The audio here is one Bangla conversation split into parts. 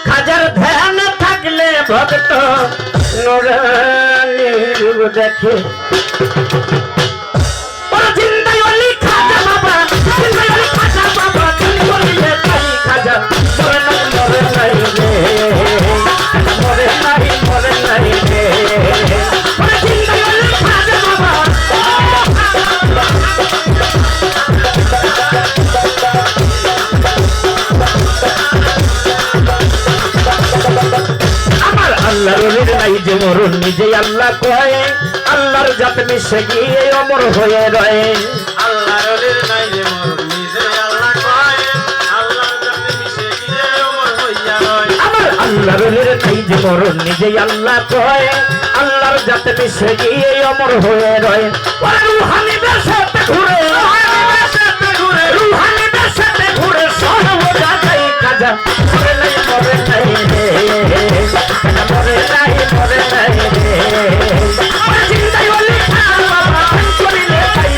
খাজার ধ্যান থাকলে ভক্ত নুরানি রূপ দেখে জিন্দাই অলি খাজা বাবা জিন্দাই অলি খাজা বাবা তুমি বলিলে তাই খাজা মরে নাই রে মরে নাই রে জিন্দাই অলি খাজা বাবা আমার আল্লাহর নাই যে মরণ নিজে আল্লাহ কয় আল্লাহর জাত মিশে গিয়ে অমর হয়ে রয়ে আল্লাহর নাই যে মরণ নিজে আল্লাহ কয় আল্লাহর জাত মিশে গিয়ে অমর হইয়া রয় আমার আল্লাহর নাই যে মরণ নিজে আল্লাহ কয় আল্লাহর জাত মিশে গিয়ে অমর হয়ে রয়ে রুহানি দেশে ঘুরে রুহানি দেশে ঘুরে সর্বদা যাই খাজা মরে নাই রে মরে নাই রে জিন্দাই অলি খাজা বাবা করিলে তাই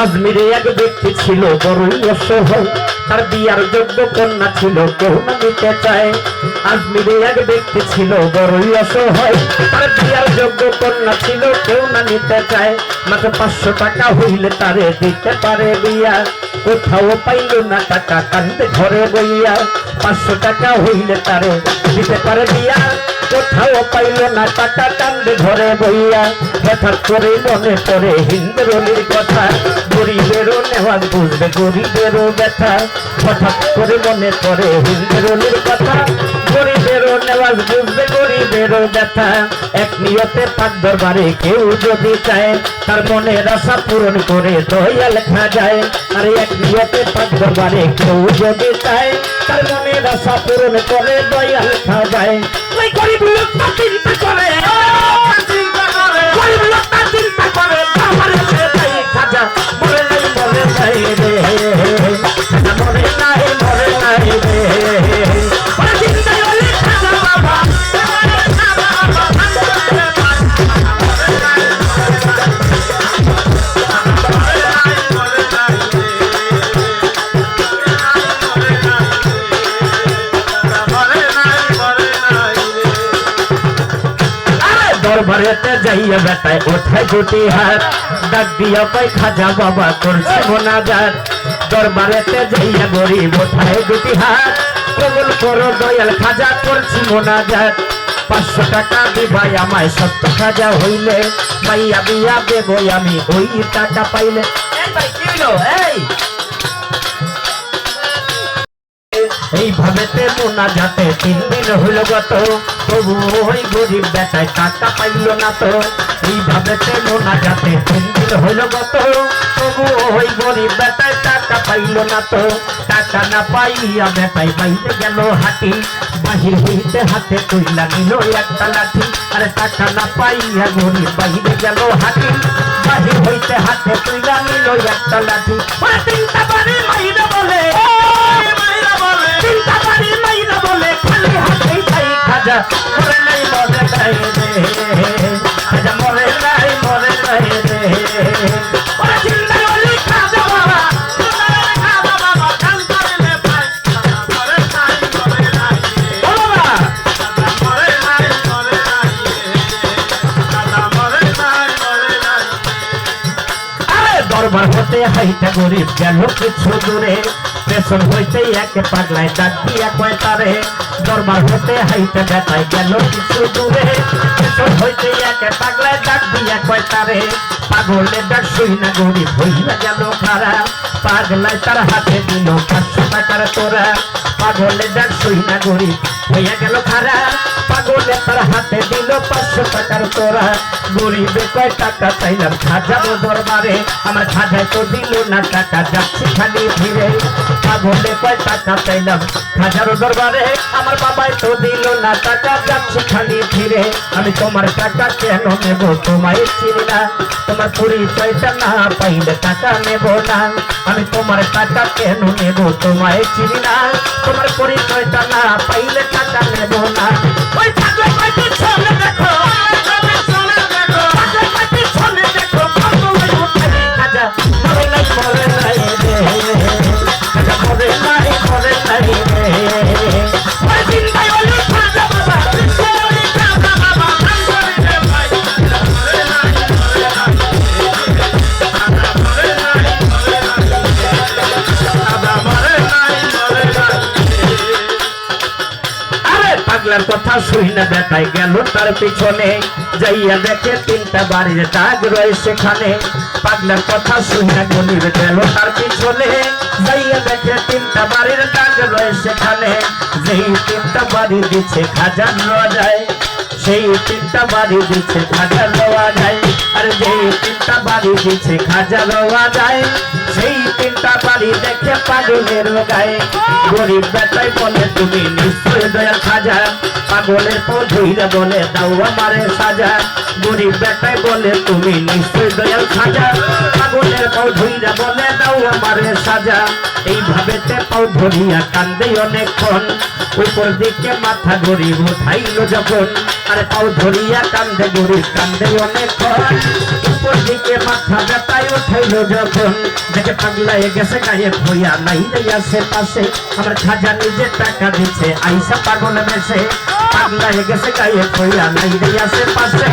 আজমিরে এক ব্যক্তি ছিল বড়ই অসহায় তার বিয়ার যোগ্য কন্যা ছিল কেউ না দিতে চায় আজমিরে এক ব্যক্তি ছিল বড়ই অসহায় তার বিয়ার যোগ্য কন্যা ছিল কেউ না নিতে চায় মাত্র 500 টাকা হইলে তারে দিতে পারে বিয়া কোথাও পাইল না টাকা কান্দে ঘরে বইয়া 500 টাকা হইলে তারে দিতে পারে বিয়া কোথাও পাইল না টাকা কান্দে ঘরে বইয়া হঠাৎ করে মনে পড়ে হিন্দরলির কথা গরিবেরও নেওয়াজ বুঝবে গরিবেরও ব্যথা হঠাৎ করে মনে পড়ে হিন্দরলির কথা গরিবেরও নেওয়াজ বুঝবে গরিবেরও ব্যথা এক নিয়তে পাক দরবারে কেউ যদি চায় তার মনের আশা পূরণ করে দয়াল খাজায় আর এক নিয়তে পাক দরবারে কেউ যদি চায় তার মনের আশা পূরণ করে দয়াল খাজায় ওই গরিব লোকটা চিন্তা করে গরিব লোকটা চিন্তা করে আমার তাই খাজা মরে নাই রে মরে নাই রে জিন্দাই অলি খাজা বাবা দরবারেতে যাইয়া বেটায় ওঠায় দুটি হাত ডাক দিয়া পাই খাজা বাবা করছে মোনাজাত দরবারেতে যাইয়া গরিব ওঠায় দুটি হাত কবুল করো দয়াল খাজা করছি মোনাজাত 500 টাকা দিবাই আমায় সত্য খাজা হইলে মাইয়া বিয়া দেব আমি ওই টাকা পাইলে এই ভাই কি হলো এইভাবে মোনাজাতে 3 দিন হইল গত তবু ওই গরিব বেটায় টাকা পাইল না তো এইভাবে মোনাজাতে 3 দিন হইল গত তবু ওই গরিব বেটায় টাকা পাইল না তো টাকা না পাইয়া বেটায় বাইরে গেল হাঁটি বাহির হইতে হাতে তুইলা নিল একটা লাঠি আরে টাকা না পাইয়া গরিব বাহিরে গেল হাঁটি বাহির হইতে হাতে তুইলা নিল একটা লাঠি 3টা বাড়ি মাইরা বলে চিন্তা পারি মাইরা বলে খালি হাতেই তাই খাজা মরে নাই রে খাজা মরে নাই রে চিন্তা অলি খাজা বাবা দরবার হতে হাইটা গরিব গেল কিছু দূরে পেছন হইতে একে পাগলায় ডাক দিয়া কয় তারে দরবার হতে হাইটা বেটায় গেল কিছু দূরে পেছন হইতে একে পাগলায় ডাক দিয়া কয় তারে পাগলের ডাক শুই না গরিব হইয়া গেল খারা পাগলায় তার হাতে দিল 500 টাকার তোরা পাগলের ডাক শুই না গরিব হইয়া গেল খারা পাগলে তার হাতে দিল 500 টাকার তোরা গরিবে কয় টাকা চাইলাম খাজা দরবারে আমার খাজায় তো দিল না টাকা যাচ্ছি খালি ফিরে পাগলে কয় টাকা চাইলাম খাজার দরবারে আমার বাবাই তো দিল না টাকা যাচ্ছি খালি ফিরে আমি তোমার টাকা কেন নেব তোমায় চিনি না তোমার পরিচয়টা না পাইলে টাকা নেব না আমি তোমার টাকা কেন নেব তোমায় চিনি না তোমার পরিচয়টা না পাইলে টাকা নেব না ওই পাগলে কয় পিছনে দেখো শুই না বেটায় গেল তার পিছনে, যাইয়া দেখে তিনটা বাড়ির দাগ রয়ে সেখানে। পাগলার কথা শুই না গনিব গেল তার পিছনে, যাইয়া দেখে তিনটা বাড়ির দাগ রয়ে সেখানে। যেই তিনটা বাড়ি দিচ্ছে খাজা নেওয়া যায়, সেই তিনটা বাড়ি দিচ্ছে খাজা নেওয়া যায়। আর যেই তিনটা বাড়ি দিচ্ছে খাজা নেওয়া যায়, সেই তিনটা বাড়ি দেখে পাগলের গায়ে। গরিব বেটাই বলে তুমি নিশ্চয় দয়াল খাজা, পাগলের পর ধইরা বলে দাও আমারে সাজা। গরিব বেটাই বলে তুমি নিশ্চয় দয়াল খাজা, পাগলের পর ধইরা বলে দাও আমারে সাজা। এইভাবে পাও ধরিয়া কান্দে অনেকক্ষণ, উপর দিকে মাথা গরিব উঠাইল যখন। আরে পাও ধরিয়া কান্দে গরিব কান্দে অনেকক্ষণ, উপর দিকে মাথা ব্যথায় উঠাইল যখন। দেখে পাগলায় গেছে গায়ে হইয়া নাই রে আশেপাশে, আমার খাজা নিজে টাকা দিচ্ছে আইসা পাগল বেশে। পাগলায় গেছে গায়ে হইয়া নাই রে আশেপাশে,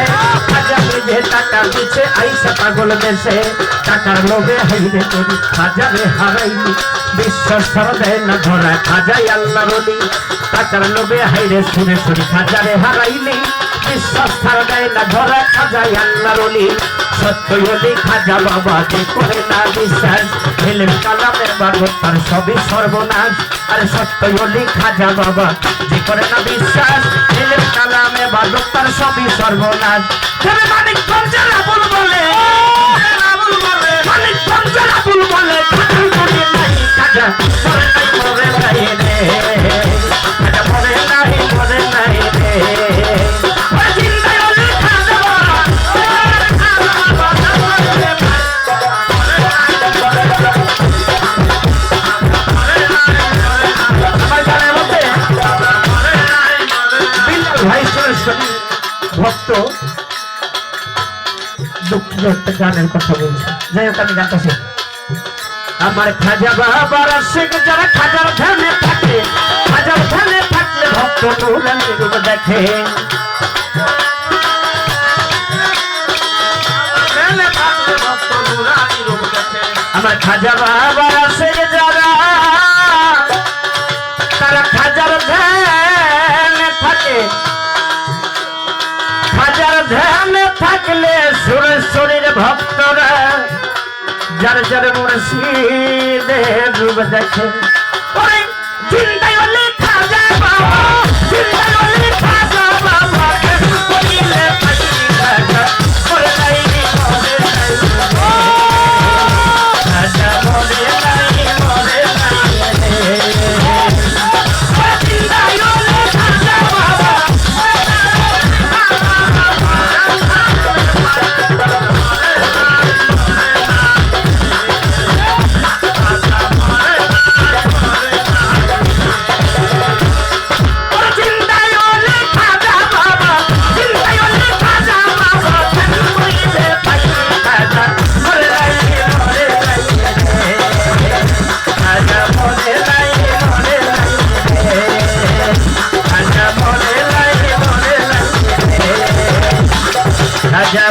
খাজা নিজে টাকা দিচ্ছে আইসা পাগল বেশে। টাকার লোভে হাইরে করি খাজারে হারাইলি, বিশ্বাস ছাড়া দেয় না ধরা খাজাই আল্লাহর ওলি। টাকার লোভে হাইরে শুনে শুনি খাজারে হারাইলি, বিশ্বাস ছাড়া দেয় না ধরা খাজাই আল্লাহর ওলি। সত্যই ওলি খাজা বাবা যে করে না বিশ্বাস, এলেম কালামের বারো তার সবই সর্বনাশ। আরে সত্যই ওলি খাজা বাবা যে করে না বিশ্বাস, এলেম কালামে বারো তার সবই সর্বনাশ। তবে মানিক পঞ্চাল আবুল বলে, মানিক পঞ্চাল আবুল বলে খাজা করে নাই খাজা করে নাই মরে নাই রে, খাজা মরে নাই মরে নাই রে। ভক্ত দুঃখের একটা গানের কথা বলছে, যাই হোক আমি গানটা শেখ। আমার খাজা বাবার শেখ যারা খাজার ধ্যানে থাকে, খাজার ধ্যানে থাকলে ভক্ত নুরানি রূপ দেখে। আমার খাজা বাবার শেখ যারা, তারা খাজার ধ্যানে থাকে, খাজার ধ্যানে থাকলে সুরেশ্বরীর ভক্তরা যার যার মুর্শিদের রূপ দেখে। ওরে চিন্তায় ওলে খাজা বাবা, চিন্তায় ওলে খাজা বাবা, করিলে থাকি খাজা করে নাই মরে নাই, খাজা মরে নাই মরে নাই রে। চিন্তায় ওলে খাজা বাবা, খাজা